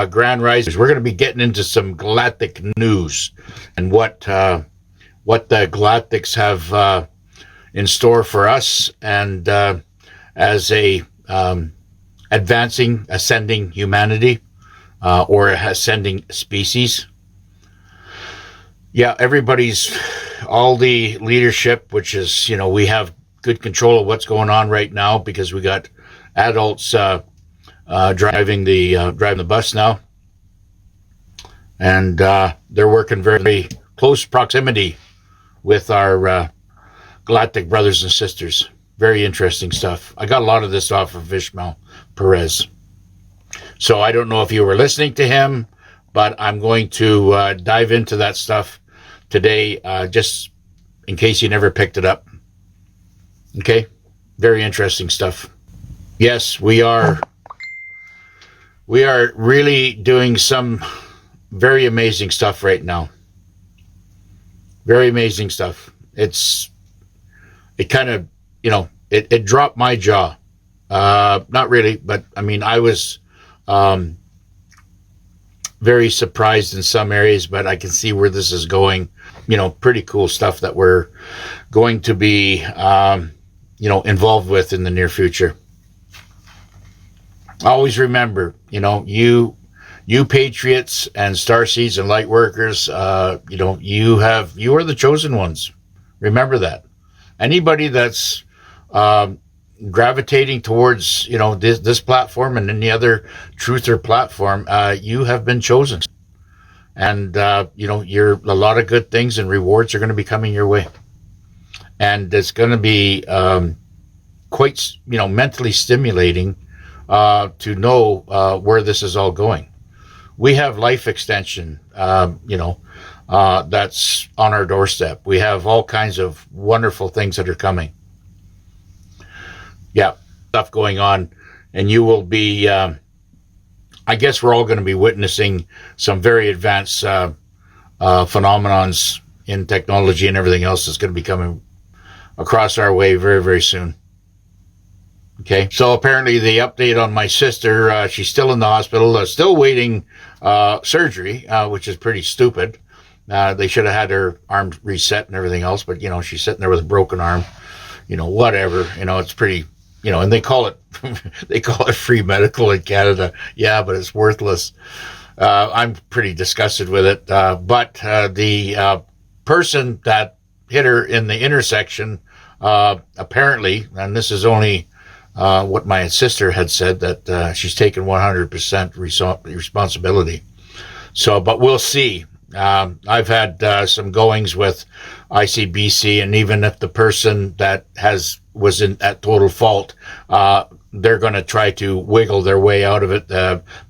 Grand Risers, we're going to be getting into some galactic news and what the Galactics have in store for us, and as a ascending humanity or ascending species. Yeah, all the leadership, which is, we have good control of what's going on right now because we got adults driving the bus now, and they're working very, very close proximity with our galactic brothers and sisters. Very interesting stuff. I got a lot of this off of Ishmael Perez, so I don't know if you were listening to him, but I'm going to dive into that stuff today, just in case you never picked it up. Okay, very interesting stuff. Yes, we are really doing some very amazing stuff right now. Very amazing stuff. It kind of, it dropped my jaw. Not really, but I mean, I was very surprised in some areas, but I can see where this is going. Pretty cool stuff that we're going to be, involved with in the near future. Always remember, you patriots and starseeds and light workers, you are the chosen ones. Remember that. Anybody that's gravitating towards, this platform and any other truther platform, you have been chosen. And, a lot of good things and rewards are going to be coming your way. And it's going to be quite, mentally stimulating to know where this is all going. We have life extension, that's on our doorstep. We have all kinds of wonderful things that are coming. Yeah, stuff going on. And you will be, I guess we're all going to be witnessing some very advanced phenomenons in technology and everything else that's going to be coming across our way very, very soon. Okay, so apparently the update on my sister, she's still in the hospital, still waiting surgery, which is pretty stupid. They should have had her arm reset and everything else, but, she's sitting there with a broken arm, whatever, it's pretty, and they call it, they call it free medical in Canada. Yeah, but it's worthless. I'm pretty disgusted with it. But the person that hit her in the intersection, apparently, and this is only what my sister had said, that she's taken 100% responsibility. So, but we'll see. I've had some goings with ICBC, and even if the person that was at total fault, they're going to try to wiggle their way out of it,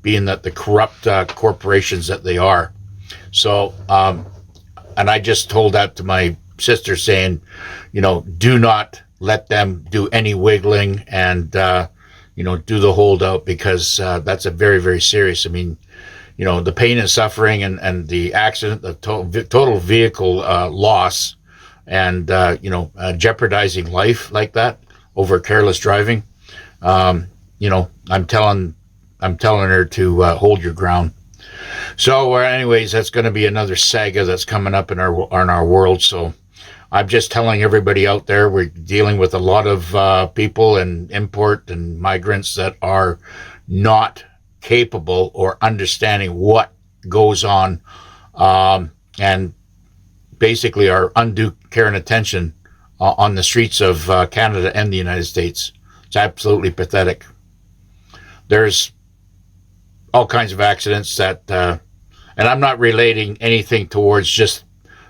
being that the corrupt corporations that they are. So, and I just told that to my sister, saying, do not let them do any wiggling and, do the holdout, because that's a very, very serious. I mean, the pain and suffering and the accident, the total vehicle loss, and, jeopardizing life like that over careless driving. I'm telling her to hold your ground. So, anyways, that's going to be another saga that's coming up in our world. So, I'm just telling everybody out there, we're dealing with a lot of people and import and migrants that are not capable or understanding what goes on, and basically are undue care and attention on the streets of Canada and the United States. It's absolutely pathetic. There's all kinds of accidents that, and I'm not relating anything towards just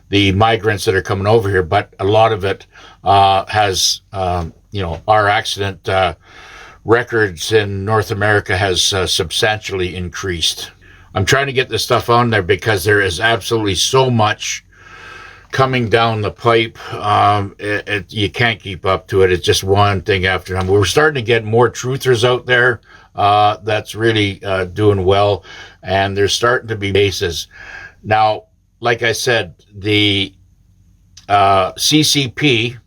the migrants that are coming over here, but a lot of it has, our accident records in North America has substantially increased. I'm trying to get this stuff on there because there is absolutely so much coming down the pipe. You can't keep up to it. It's just one thing after another. We're starting to get more truthers out there that's really doing well, and there's starting to be bases. Now, like I said, the CCP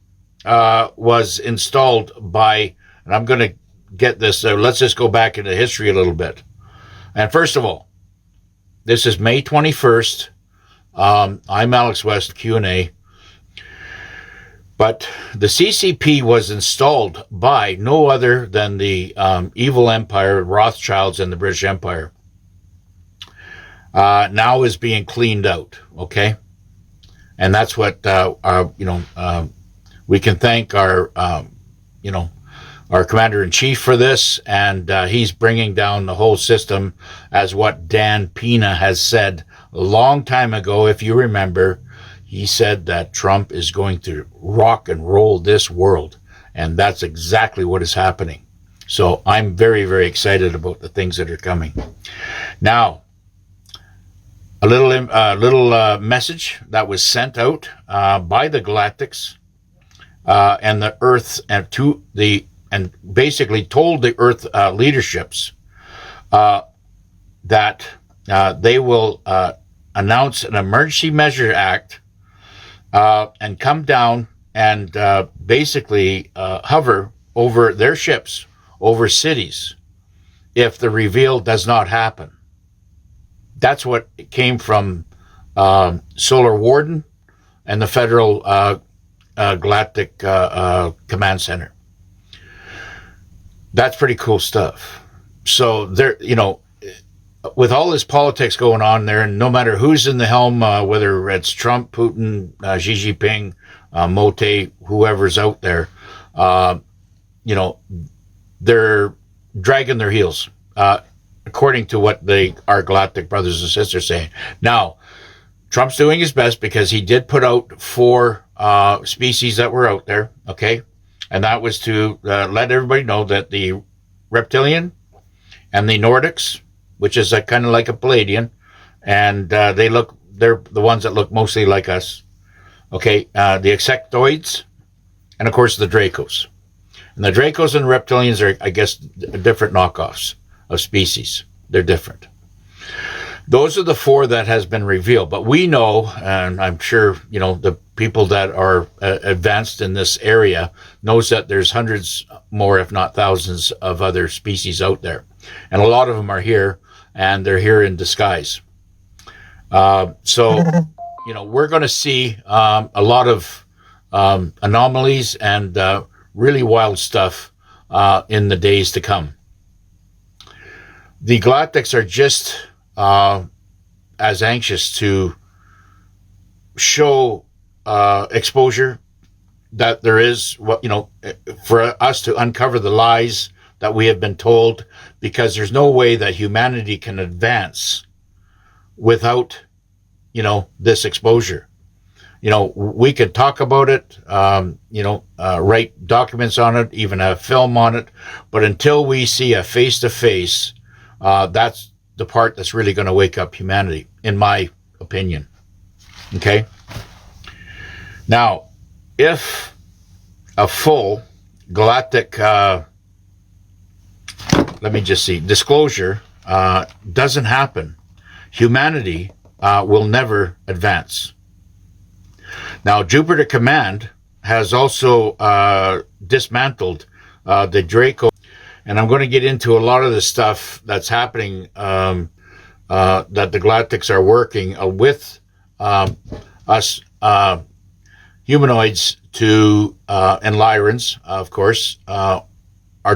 was installed by, and I'm going to get this, let's just go back into history a little bit. And first of all, this is May 21st. I'm Alex West, Q&A. But the CCP was installed by no other than the evil empire, Rothschilds and the British Empire. Now is being cleaned out, okay? And that's what, we can thank our, our commander-in-chief for this, and he's bringing down the whole system, as what Dan Pena has said a long time ago, if you remember. He said that Trump is going to rock and roll this world, and that's exactly what is happening. So I'm very, very excited about the things that are coming. Now, a little message that was sent out by the Galactics and the Earth, and basically told the Earth leaderships that they will announce an emergency measure act and come down and basically hover over their ships, over cities, if the reveal does not happen. That's what came from Solar Warden and the Federal Galactic Command Center. That's pretty cool stuff. So there, with all this politics going on there, and no matter who's in the helm, whether it's Trump, Putin, Xi Jinping, Mote, whoever's out there, they're dragging their heels, according to what our galactic brothers and sisters saying. Now, Trump's doing his best because he did put out 4 species that were out there, okay? And that was to let everybody know that the reptilian and the Nordics, which is kind of like a Palladian, and they're the ones that look mostly like us. Okay, the insectoids, and of course the Dracos. And the Dracos and the reptilians are, I guess, different knockoffs of species. They're different. Those are the 4 that has been revealed. But we know, and I'm sure, the people that are advanced in this area knows that there's hundreds more, if not thousands, of other species out there. And a lot of them are here, and they're here in disguise. So, we're going to see a lot of anomalies and really wild stuff in the days to come. The Galactics are just as anxious to show exposure that there is, for us to uncover the lies that we have been told, because there's no way that humanity can advance without, this exposure. We could talk about it, write documents on it, even have film on it, but until we see a face-to-face, that's the part that's really going to wake up humanity, in my opinion. Okay? Now, if a full galactic, disclosure doesn't happen, humanity will never advance. Now, Jupiter Command has also dismantled the Draco, and I'm going to get into a lot of the stuff that's happening that the Galactics are working with us humanoids to, and Lyrans, of course, are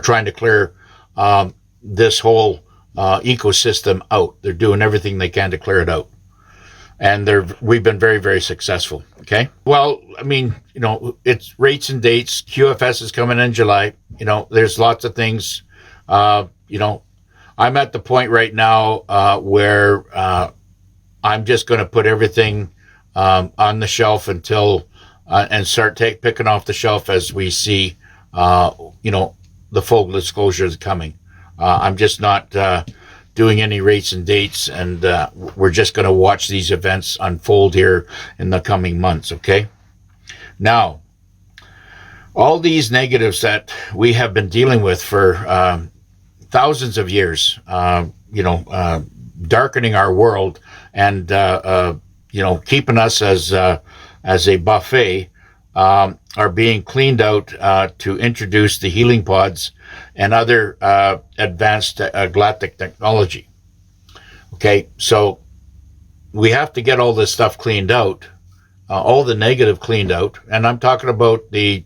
trying to clear this whole ecosystem out. They're doing everything they can to clear it out. And we've been very, very successful. Okay. Well, I mean, it's rates and dates. QFS is coming in July. There's lots of things. I'm at the point right now where I'm just going to put everything on the shelf until and start picking off the shelf as we see, the full disclosure is coming. I'm just not doing any rates and dates, and we're just going to watch these events unfold here in the coming months, okay? Now, all these negatives that we have been dealing with for thousands of years, darkening our world and, keeping us as a buffet, are being cleaned out to introduce the healing pods and other advanced galactic technology. Okay, so we have to get all this stuff cleaned out, all the negative cleaned out. And I'm talking about the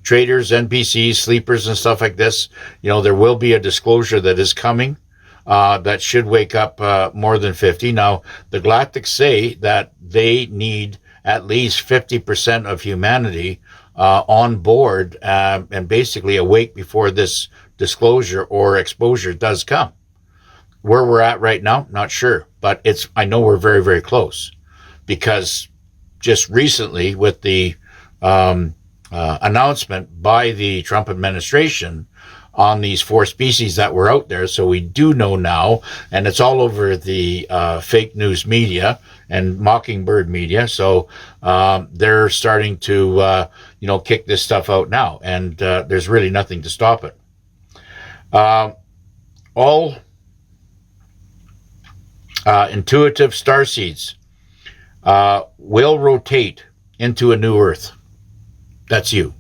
traders, NPCs, sleepers, and stuff like this. There will be a disclosure that is coming that should wake up more than 50. Now, the Galactics say that they need at least 50% of humanity on board and basically awake before this disclosure or exposure does come. Where we're at right now, not sure, but I know we're very, very close, because just recently with the announcement by the Trump administration on these 4 species that were out there. So we do know now, and it's all over the fake news media and mockingbird media. So they're starting to, kick this stuff out now, and there's really nothing to stop it. All intuitive starseeds will rotate into a new Earth. That's you.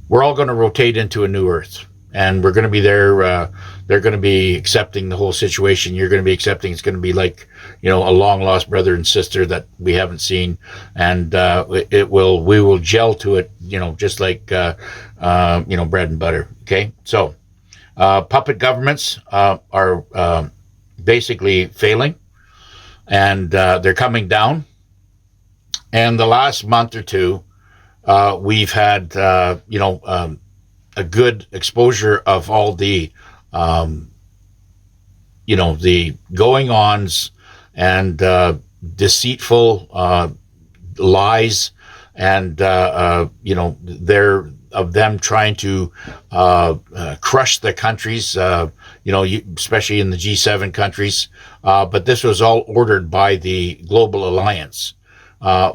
We're all going to rotate into a new Earth, and we're going to be there. They're going to be accepting the whole situation. You're going to be accepting. It's going to be like, a long lost brother and sister that we haven't seen, and we will gel to it, just like bread and butter. Okay, so puppet governments are basically failing, and they're coming down. And the last month or two, we've had, a good exposure of all the, the going-ons and deceitful lies, and, of them trying to crush the countries, especially in the G7 countries. But this was all ordered by the Global Alliance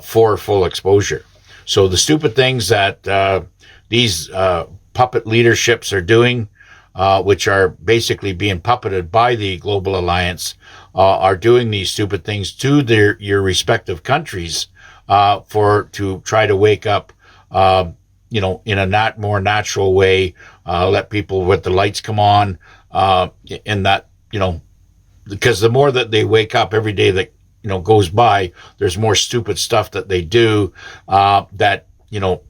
for full exposure. So the stupid things that these puppet leaderships are doing, which are basically being puppeted by the Global Alliance, are doing these stupid things to your respective countries to try to wake up, in a more natural way, let people with the lights come on, in that, because the more that they wake up every day that goes by, there's more stupid stuff that they do that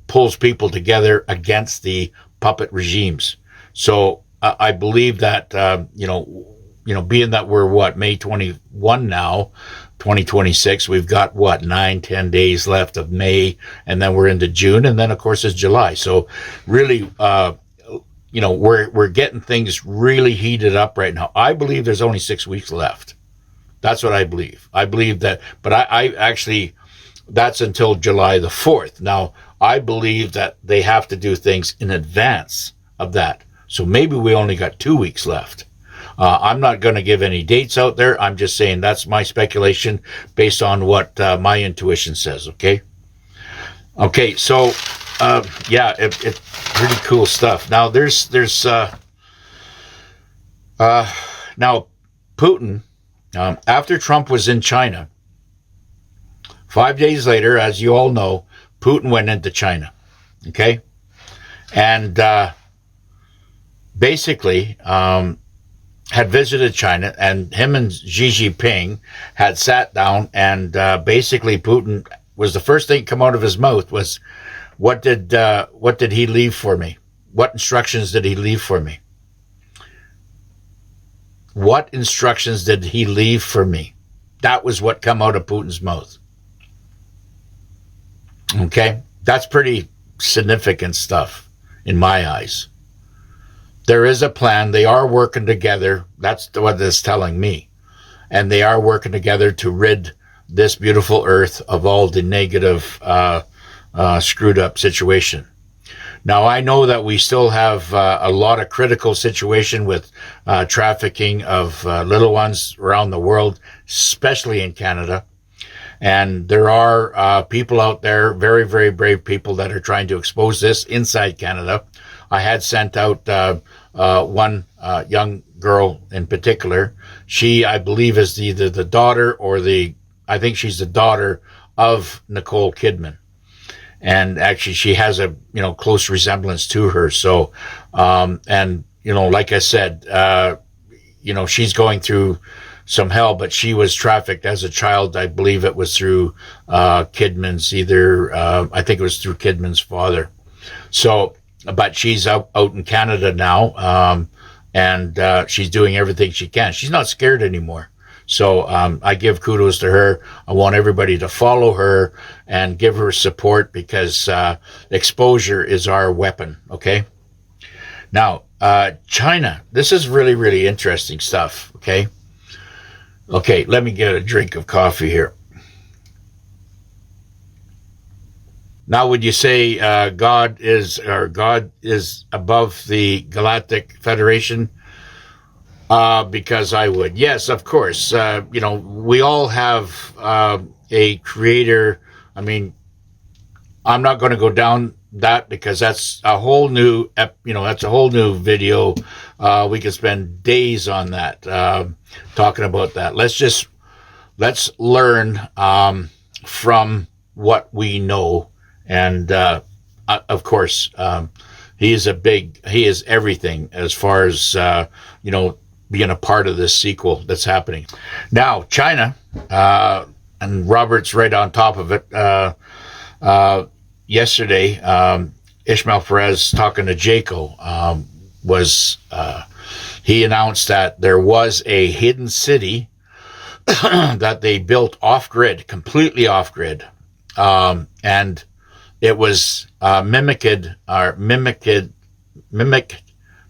pulls people together against the puppet regimes. So I believe that being that we're May 21 now, 2026, we've got 9-10 days left of May, and then we're into June, and then of course it's July. So really, we're getting things really heated up right now. I believe there's only 6 weeks left. That's what I believe. I believe that, but I actually, that's until July the 4th. Now, I believe that they have to do things in advance of that. So maybe we only got 2 weeks left. I'm not going to give any dates out there. I'm just saying that's my speculation based on what my intuition says, okay? Okay, so, it's pretty cool stuff. Now, there's now, Putin, after Trump was in China, 5 days later, as you all know, Putin went into China, okay? And basically had visited China, and him and Xi Jinping had sat down, and basically Putin was the first thing to come out of his mouth was, what did he leave for me? What instructions did he leave for me? What instructions did he leave for me? That was what come out of Putin's mouth. Okay? That's pretty significant stuff in my eyes. There is a plan. They are working together. That's what it's telling me. And they are working together to rid this beautiful earth of all the negative, screwed up situation. Now, I know that we still have a lot of critical situation with trafficking of little ones around the world, especially in Canada. And there are people out there, very, very brave people that are trying to expose this inside Canada. I had sent out one young girl in particular. She, I believe, is either the daughter or I think she's the daughter of Nicole Kidman. And actually, she has a, close resemblance to her. So, like I said, she's going through some hell, but she was trafficked as a child. I believe it was through Kidman's, I think it was through Kidman's father. So, but she's out in Canada now, and she's doing everything she can. She's not scared anymore. So I give kudos to her. I want everybody to follow her and give her support, because exposure is our weapon, okay? Now, China. This is really, really interesting stuff, okay? Okay, let me get a drink of coffee here. Now, would you say God is above the Galactic Federation? Because I would. Yes, of course. We all have a creator. I mean, I'm not going to go down that, because that's a whole new, that's a whole new video. We could spend days on that, talking about that. Let's learn from what we know. And of course, he is everything as far as, being a part of this sequel that's happening. Now, China, and Robert's right on top of it. Yesterday, Ishmael Perez, talking to Jaco, he announced that there was a hidden city that they built off-grid, completely off-grid. And it was mimicked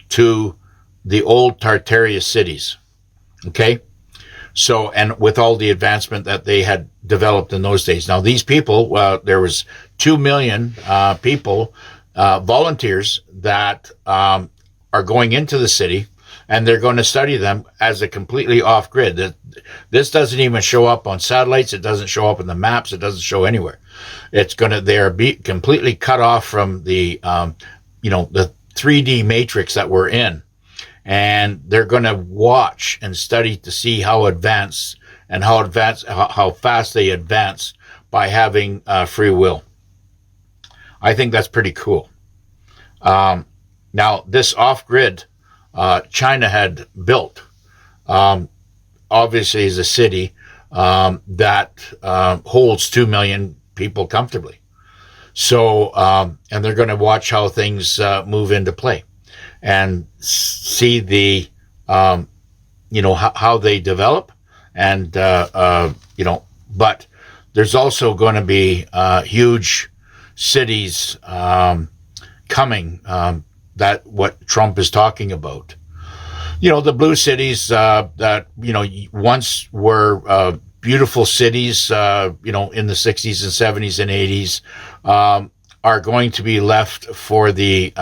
to the old Tartaria cities. Okay? So, and with all the advancement that they had developed in those days. Now, these people, there was 2 million people, volunteers, that are going into the city, and they're going to study them as a completely off-grid. This doesn't even show up on satellites. It doesn't show up in the maps. It doesn't show anywhere. They're completely cut off from the 3D matrix that we're in. And they're going to watch and study to see how fast they advance by having free will. I think that's pretty cool. Now, this off-grid, China had built, obviously, is a city that holds 2 million people comfortably. So, and they're going to watch how things move into play, and see the, how they develop, and, but there's also going to be huge cities coming, that what Trump is talking about. The blue cities that, once were beautiful cities, in the 60s and 70s and 80s, are going to be left for the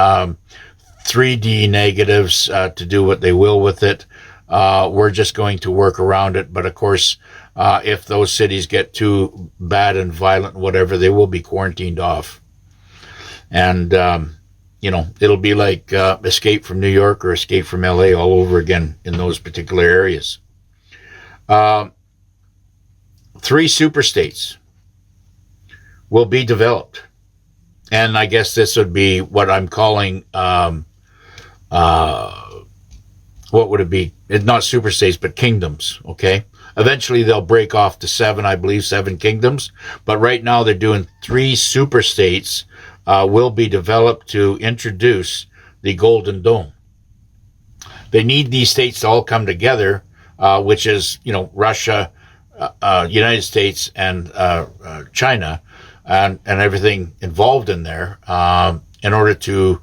3D negatives to do what they will with it. We're just going to work around it. But of course, if those cities get too bad and violent, whatever, they will be quarantined off. And, it'll be like Escape from New York or Escape from LA all over again in those particular areas. 3 superstates will be developed. And I guess this would be what I'm calling, what would it be? It's not superstates, but kingdoms, okay? Eventually they'll break off to 7, I believe, 7 kingdoms. But right now they're doing 3 superstates will be developed to introduce the Golden Dome. They need these states to all come together, which is, Russia, United States, and China, and everything involved in there, in order to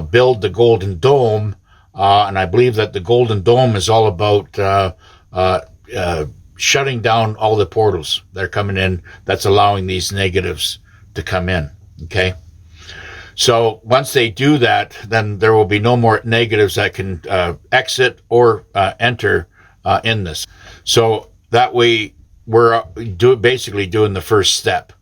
build the Golden Dome. And I believe that the Golden Dome is all about shutting down all the portals that are coming in, that's allowing these negatives to come in, okay? So once they do that, then there will be no more negatives that can exit or enter in this. So that way, we're basically doing the first step.